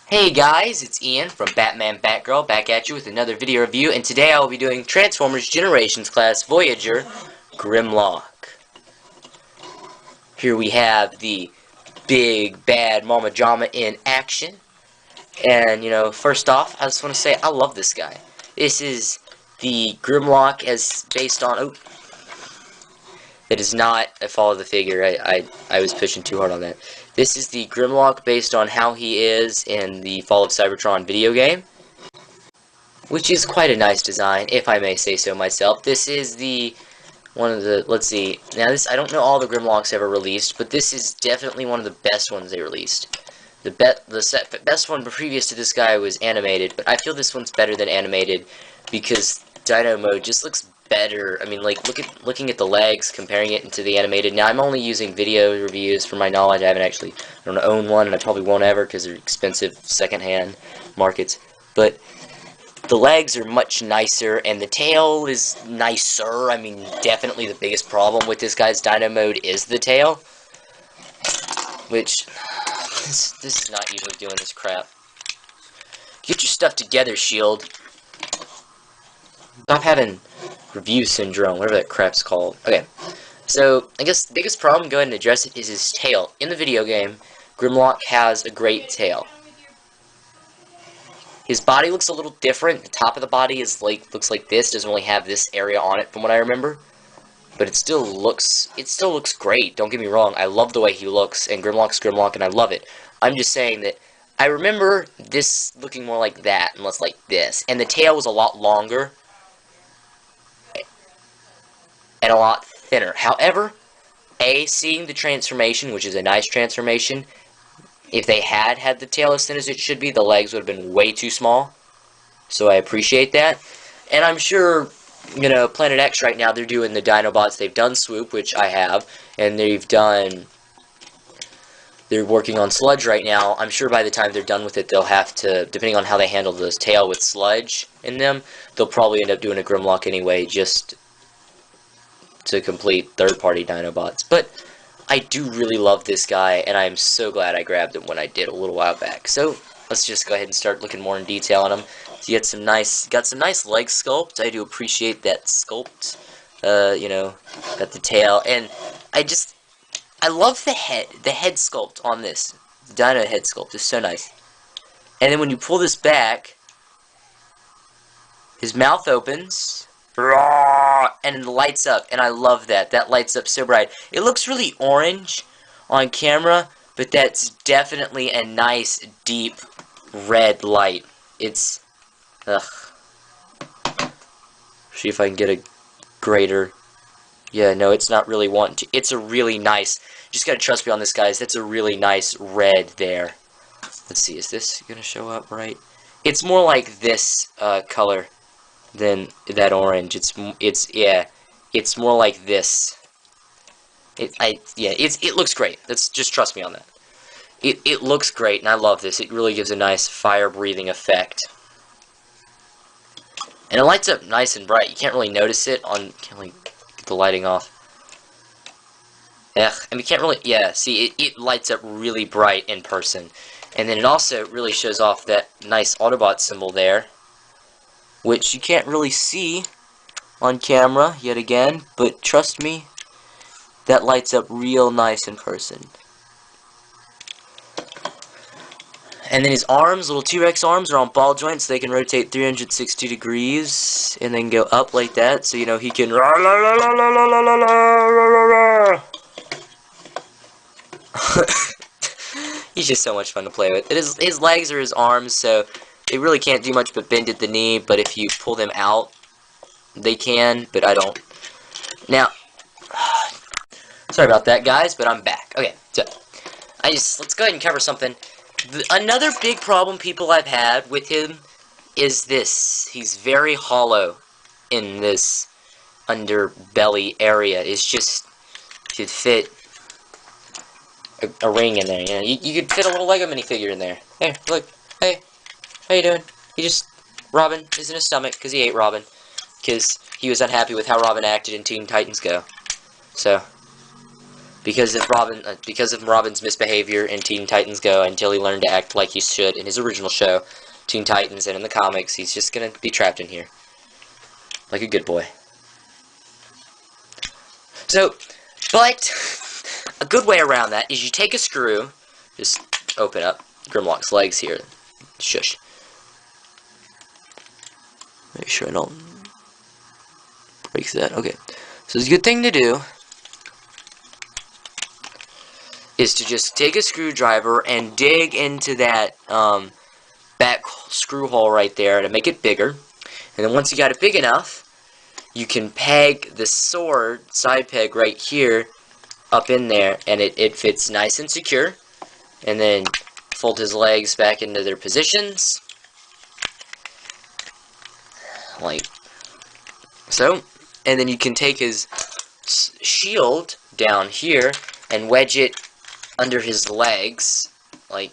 Hey guys, it's Ian from Batman Batgirl back at you with another video review, and today I will be doing Transformers Generations Class Voyager Grimlock. Here we have the big bad Mama Jama in action. And, first off, I just want to say I love this guy. This is the Grimlock as based on... Oh, that is not a Follow the Figure. I was pushing too hard on that. This is the Grimlock based on how he is in the Fall of Cybertron video game, which is quite a nice design, if I may say so myself. This is one of the, let's see, now this, I don't know all the Grimlocks ever released, but this is definitely one of the best ones they released. The best one previous to this guy was animated, but I feel this one's better than animated because Dino mode just looks better. I mean, like, looking at the legs, comparing it into the animated. Now, I'm only using video reviews for my knowledge. I don't own one, and I probably won't ever because they're expensive secondhand markets. But the legs are much nicer, and the tail is nicer. I mean, definitely the biggest problem with this guy's Dino mode is the tail, which this is not usually doing this crap. Get your stuff together, Shield. Stop having review syndrome, whatever that crap's called. Okay, so I guess the biggest problem, go ahead and address it, is his tail. In the video game, Grimlock has a great tail. His body looks a little different. The top of the body is looks like this. Doesn't really have this area on it, from what I remember. But it still looks great. Don't get me wrong. I love the way he looks, and Grimlock's Grimlock, and I love it. I'm just saying that I remember this looking more like that, and less like this. And the tail was a lot longer and a lot thinner. However, seeing the transformation, which is a nice transformation, if they had the tail as thin as it should be, the legs would have been way too small. So I appreciate that. And I'm sure, Planet X right now, they're doing the Dinobots. They've done Swoop, which I have, and they're working on Sludge right now. I'm sure by the time they're done with it, they'll have to, depending on how they handle this tail with Sludge in them, they'll probably end up doing a Grimlock anyway, just to complete third-party Dinobots. But I do really love this guy, and I am so glad I grabbed him when I did a little while back. So let's just go ahead and start looking more in detail on him. So you got some nice leg sculpt. I do appreciate that sculpt. Got the tail, and I love the head sculpt on this. The Dino head sculpt is so nice. And then when you pull this back, his mouth opens, and it lights up, and I love that. That lights up so bright. It looks really orange on camera, but that's definitely a nice, deep red light. It's, see if I can get a greater. Yeah, no, it's not really wanting to. It's a really nice, just gotta trust me on this, guys. That's a really nice red there. Let's see, is this gonna show up right? It's more like this color than that orange. It's more like this. It looks great. Just trust me on that. It looks great, and I love this. It really gives a nice fire-breathing effect. And it lights up nice and bright. You can't really notice it on... Can't really get the lighting off. I mean, can't really... Yeah, see, it lights up really bright in person. And then it also really shows off that nice Autobot symbol there, which you can't really see on camera, yet again, but trust me, that lights up real nice in person. And then his arms, little T-Rex arms, are on ball joints, so they can rotate 360 degrees, and then go up like that, so, he can... He's just so much fun to play with. His legs are his arms, so they really can't do much but bend at the knee, but if you pull them out, they can, but I don't. Now, sorry about that, guys, but I'm back. Okay, so, let's go ahead and cover something. Another big problem people have had with him is this. He's very hollow in this underbelly area. It's just, could fit a ring in there, You could fit a little Lego minifigure in there. Hey, look, hey. How you doing? Robin is in his stomach because he ate Robin. Because he was unhappy with how Robin acted in Teen Titans Go. So, because of Robin's misbehavior in Teen Titans Go until he learned to act like he should in his original show, Teen Titans, and in the comics, he's just gonna be trapped in here. Like a good boy. So, but, a good way around that is you take a screw, just open up Grimlock's legs here, shush. Make sure I don't break that, okay. So, it's a good thing to do is to just take a screwdriver and dig into that back screw hole right there to make it bigger. And then once you got it big enough, you can peg the sword side peg right here up in there, and it fits nice and secure. And then fold his legs back into their positions, like so. And then you can take his shield down here and wedge it under his legs, like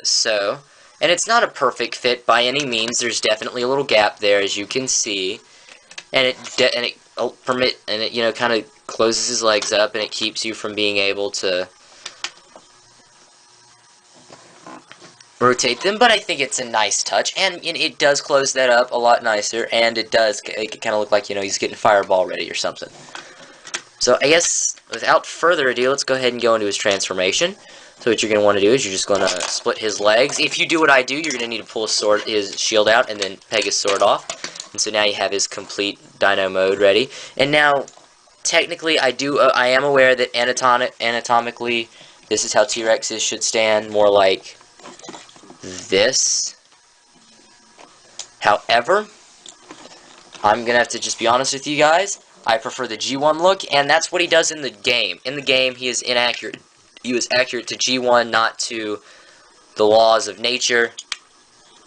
so. And it's not a perfect fit by any means. There's definitely a little gap there, as you can see. And it you know, kind of closes his legs up, and it keeps you from being able to rotate them. But I think it's a nice touch, and it does close that up a lot nicer, and it does make it kind of look like, you know, he's getting Fireball ready or something. So I guess without further ado, let's go ahead and go into his transformation. So what you're going to want to do is you're just going to split his legs. If you do what I do, you're going to need to pull his shield out and then peg his sword off. And so now you have his complete Dino mode ready. And now, technically, I am aware that anatomically, this is how T-Rexes should stand, more like this. However, I'm going to have to just be honest with you guys. I prefer the G1 look, and that's what he does in the game. In the game, he is inaccurate. He was accurate to G1, not to the laws of nature,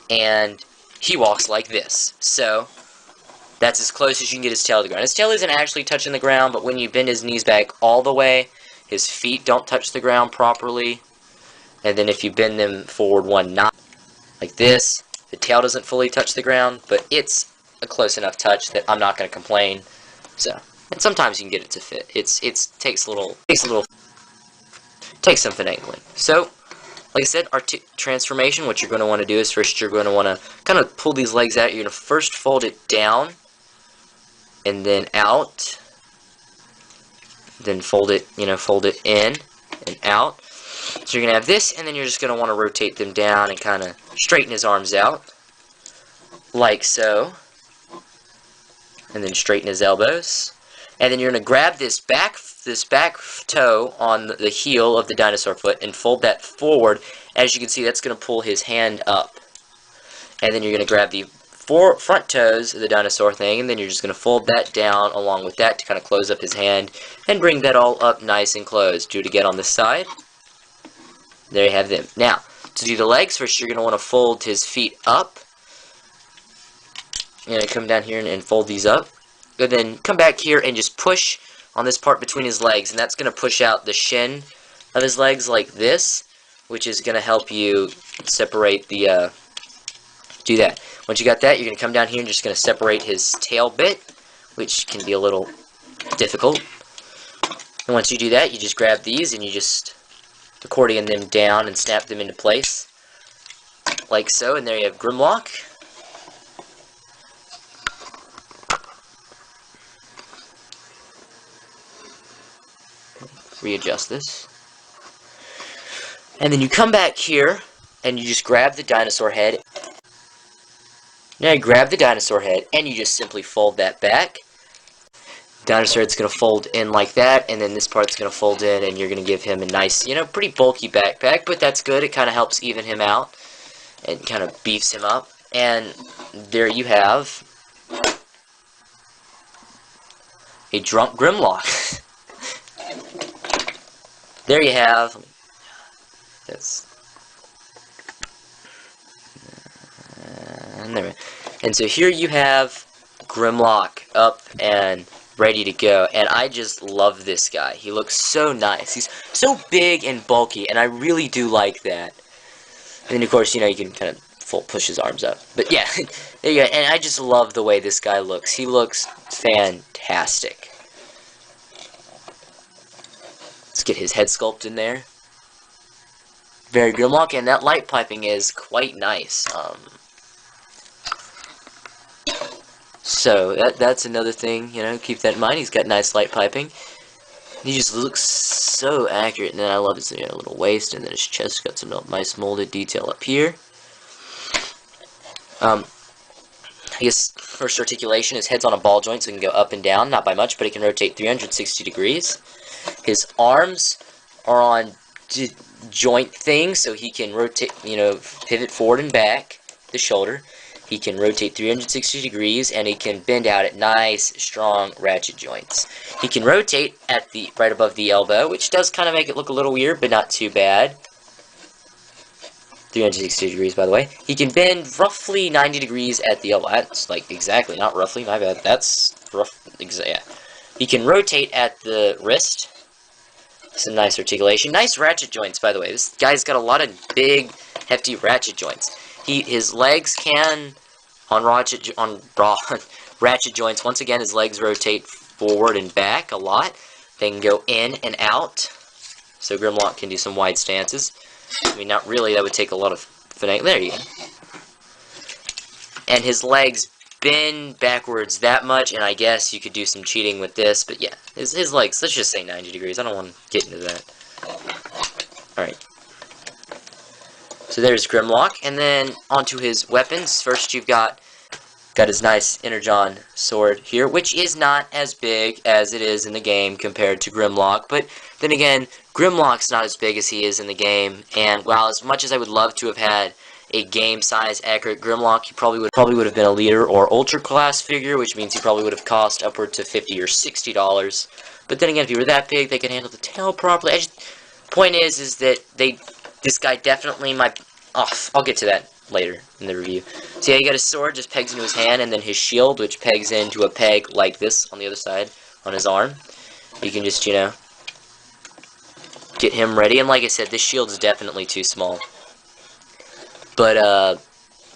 and he walks like this. So, that's as close as you can get his tail to the ground. His tail isn't actually touching the ground, but when you bend his knees back all the way, his feet don't touch the ground properly. And then if you bend them forward one notch, like this, the tail doesn't fully touch the ground, but it's a close enough touch that I'm not going to complain. So, and sometimes you can get it to fit. It takes some finagling. So, like I said, our transformation, what you're going to want to do is first you're going to want to kind of pull these legs out. You're going to first fold it down, and then out, then fold it in and out. So you're going to have this, and then you're just going to want to rotate them down and kind of straighten his arms out, like so. And then straighten his elbows. And then you're going to grab this back toe on the heel of the dinosaur foot and fold that forward. As you can see, that's going to pull his hand up. And then you're going to grab the front toes of the dinosaur thing, and then you're just going to fold that down along with that to kind of close up his hand and bring that all up nice and closed. Do it again on this side. There you have them. Now, to do the legs, first you're going to want to fold his feet up. You're going to come down here and fold these up. And then come back here and just push on this part between his legs. And that's going to push out the shin of his legs like this, which is going to help you separate the, do that. Once you got that, you're going to come down here and just going to separate his tail bit, which can be a little difficult. And once you do that, you just grab these and you just accordion them down and snap them into place, like so. And there you have Grimlock. Readjust this. And then you come back here and you just grab the dinosaur head. Now you grab the dinosaur head and you just simply fold that back. Dinosaur head's going to fold in like that, and then this part's going to fold in, and you're going to give him a nice, pretty bulky backpack, but that's good. It kind of helps even him out and kind of beefs him up. And there you have a drunk Grimlock. There you have. That's. And so here you have Grimlock up and ready to go, and I just love this guy. He looks so nice. He's so big and bulky, and I really do like that. And then, of course, you can kind of push his arms up. But yeah, there you go. And I just love the way this guy looks. He looks fantastic. Let's get his head sculpt in there. Very Grimlock, and that light piping is quite nice. So that's another thing, you know, keep that in mind. He's got nice light piping. He just looks so accurate, and then I love his little waist, and then his chest got some nice molded detail up here. I guess first articulation, his head's on a ball joint, so he can go up and down, not by much, but he can rotate 360 degrees. His arms are on joint things, so he can rotate, pivot forward and back the shoulder. He can rotate 360 degrees, and he can bend out at nice, strong ratchet joints. He can rotate at right above the elbow, which does kind of make it look a little weird, but not too bad. 360 degrees, by the way. He can bend roughly 90 degrees at the elbow. That's like exactly, not roughly, my bad. That's rough. Yeah. He can rotate at the wrist. Some nice articulation. Nice ratchet joints, by the way. This guy's got a lot of big, hefty ratchet joints. His legs can, on ratchet joints, once again, his legs rotate forward and back a lot. They can go in and out. So Grimlock can do some wide stances. I mean, not really, that would take a lot of finagling. There you go. And his legs bend backwards that much, and I guess you could do some cheating with this, but yeah, his legs, let's just say 90 degrees. I don't want to get into that. Alright. So there's Grimlock, and then onto his weapons. First you've got his nice Energon sword here, which is not as big as it is in the game compared to Grimlock, but then again, Grimlock's not as big as he is in the game, and while as much as I would love to have had a game-size accurate Grimlock, he probably would have been a leader or ultra class figure, which means he probably would have cost upward to $50 or $60. But then again, if he were that big, they could handle the tail properly. Point is that this guy definitely might. Oh, I'll get to that later in the review. So yeah, you got his sword just pegs into his hand, and then his shield, which pegs into a peg like this on the other side on his arm. You can just get him ready. And like I said, this shield is definitely too small. But,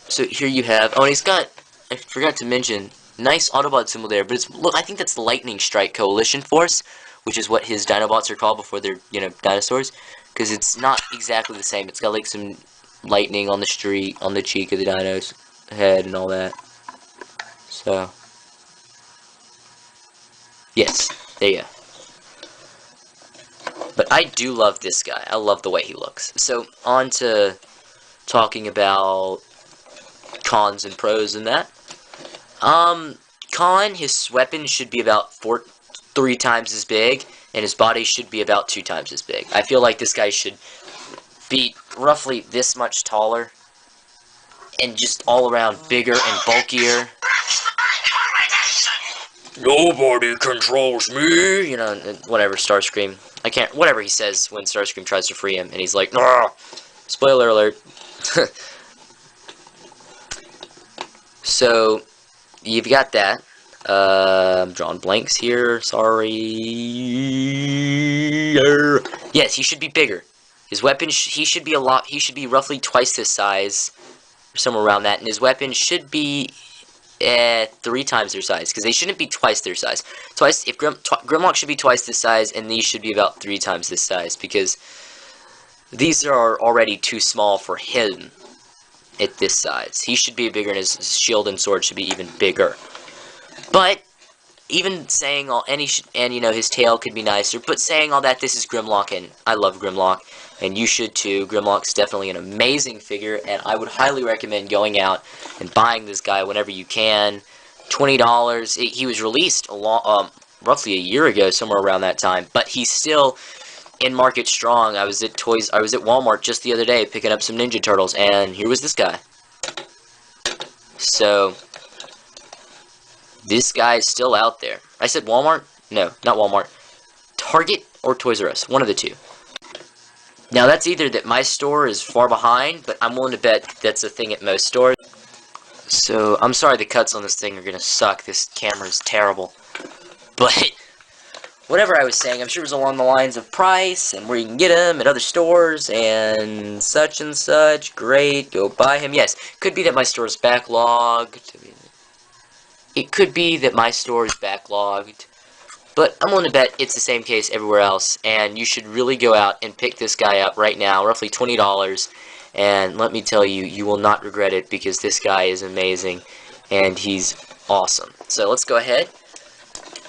so here you have, oh, and he's got, I forgot to mention, nice Autobot symbol there, but look, I think that's the Lightning Strike Coalition Force, which is what his Dinobots are called before they're, dinosaurs, because it's not exactly the same. It's got, like, some lightning on the street, on the cheek of the dino's head and all that. So, yes, there you go. But I do love this guy. I love the way he looks. So, on to talking about cons and pros and that. Con, his weapon should be about 3 times as big, and his body should be about 2 times as big. I feel like this guy should be roughly this much taller, and just all around bigger and bulkier. Nobody controls me! Whatever, Starscream. Whatever he says when Starscream tries to free him, and he's like, "Nah!" Spoiler alert. So, you've got that. I'm drawing blanks here, sorry. Yes, he should be bigger. His weapon, he should be roughly twice this size, or somewhere around that, and his weapon should be 3 times their size, because they shouldn't be twice their size. Grimlock should be twice this size, and these should be about 3 times this size, because these are already too small for him at this size. He should be bigger, and his shield and sword should be even bigger. But even saying his tail could be nicer. But saying all that, this is Grimlock, and I love Grimlock, and you should too. Grimlock's definitely an amazing figure, and I would highly recommend going out and buying this guy whenever you can. $20. He was released roughly a year ago, somewhere around that time, but he's still in market strong. I was at Walmart just the other day picking up some Ninja Turtles, and here was this guy. So this guy is still out there. I said Walmart? No, not Walmart. Target or Toys R Us, one of the two. Now that's either that my store is far behind, but I'm willing to bet that's a thing at most stores. So I'm sorry the cuts on this thing are gonna suck. This camera's terrible. But whatever I was saying, I'm sure it was along the lines of price and where you can get them at other stores and such. Great, go buy him. Yes, could be that my store is backlogged. It could be that my store is backlogged. But I'm willing to bet it's the same case everywhere else, and you should really go out and pick this guy up right now, roughly $20, and let me tell you, you will not regret it, because this guy is amazing, and he's awesome. So let's go ahead,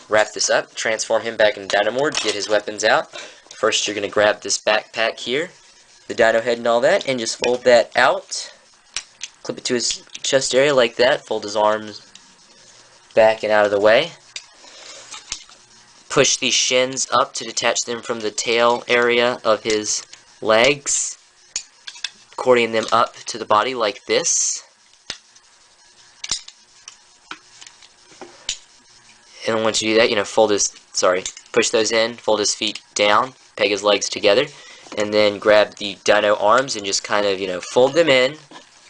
wrap this up, transform him back into Dynamord, get his weapons out. First, you're going to grab this backpack here, the dino head and all that, and just fold that out, clip it to his chest area like that, fold his arms back and out of the way. Push these shins up to detach them from the tail area of his legs, accordion them up to the body like this. And once you do that, you know, push those in, fold his feet down, peg his legs together, and then grab the dino arms and just kind of, you know, fold them in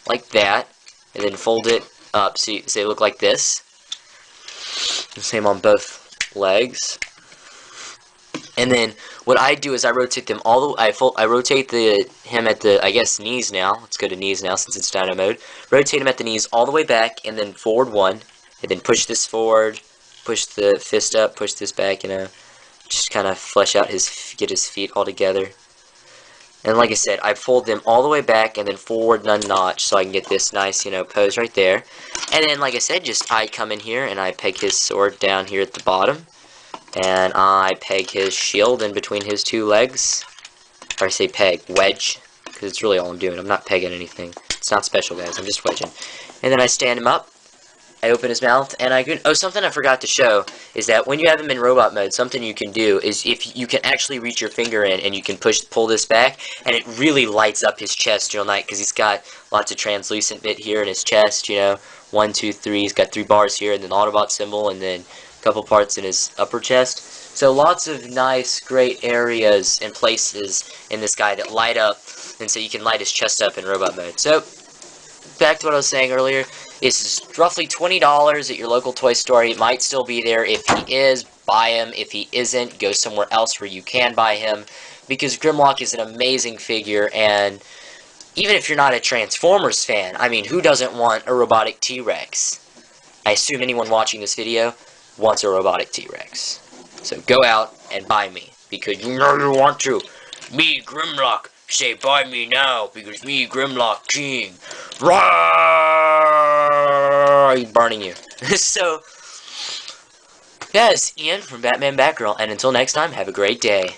like that, and then fold it up so they look like this. The same on both legs. And then what I do is I rotate them all the way. I rotate him at the, I guess, knees now. Let's go to knees now since it's dino mode. Rotate him at the knees all the way back, and then forward one, and then push this forward, push the fist up, push this back, you know, just kind of flesh out get his feet all together. And like I said, I fold them all the way back and then forward none notch so I can get this nice, you know, pose right there. And then, like I said, I come in here and I peg his sword down here at the bottom. And I peg his shield in between his two legs. Or I say peg, wedge, because it's really all I'm doing. I'm not pegging anything. It's not special, guys. I'm just wedging. And then I stand him up. I open his mouth, and oh, something I forgot to show is that when you have him in robot mode, something you can do is if you can actually reach your finger in and you can pull this back, and it really lights up his chest real nice because he's got lots of translucent bit here in his chest, you know, 1, 2, 3. He's got 3 bars here, and then the Autobot symbol, and then a couple parts in his upper chest. So lots of nice, great areas and places in this guy that light up, and so you can light his chest up in robot mode. So back to what I was saying earlier. This is roughly $20 at your local toy store. It might still be there. If he is, buy him. If he isn't, go somewhere else where you can buy him. Because Grimlock is an amazing figure, and even if you're not a Transformers fan, I mean, who doesn't want a robotic T-Rex? I assume anyone watching this video wants a robotic T-Rex. So go out and buy me, because you know you want to. Me, Grimlock, say buy me now, because me, Grimlock King, he's burning you. So, yeah, it's Ian from Batman Batgirl, and until next time, have a great day.